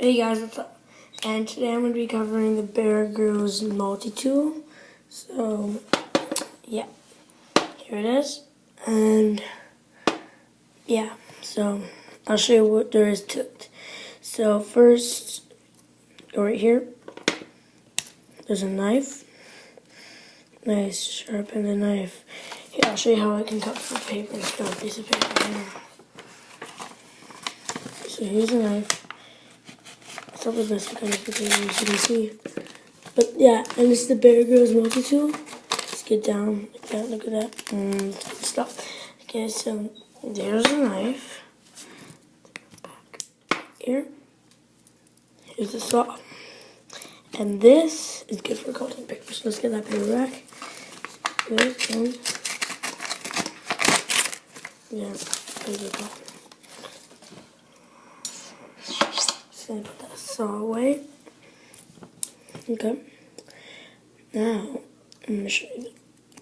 Hey guys, what's up? And today I'm going to be covering the Bear Grylls multi-tool. So, yeah, here it is. And, yeah, so I'll show you what there is to it. So first, go right here. There's a knife. Nice, sharpen knife. Here, I'll show you how I can cut for paper. Just got a piece of paper here. So here's a knife. It's not the best kind of potato, as you can see. But yeah, and it's the Bear Grylls multi-tool. Let's get down like that, look at that. Good stuff. Okay, so there's a knife. Here. Here's the saw. And this is good for cutting paper. So let's get that paper back. Good, and yeah, there's the top. So put that saw away. Okay. Now, I'm going to show you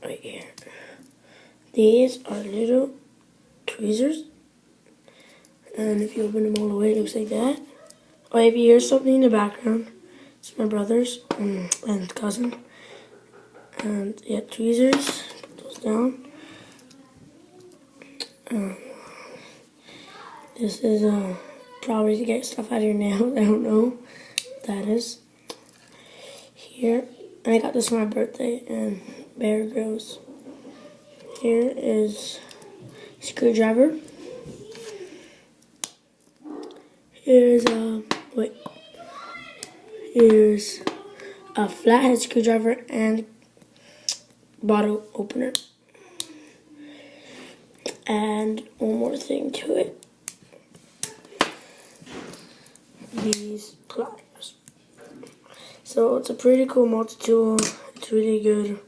right here. These are little tweezers. And if you open them all the way, it looks like that. Oh, if you hear something in the background, it's my brother's and cousin. And yeah, tweezers. Put those down. This is probably to get stuff out of your nails. I don't know what that is. Here, and I got this for my birthday, and Bear Grylls. Here is a screwdriver. Here's a flathead screwdriver and bottle opener. And one more thing to it. These pliers. So it's a pretty cool multi-tool. It's really good.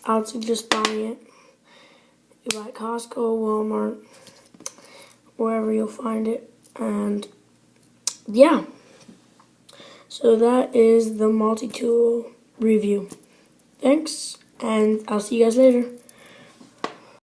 I would suggest buying it. You buy at Costco, Walmart, wherever you'll find it. And yeah. So that is the multi-tool review. Thanks, and I'll see you guys later.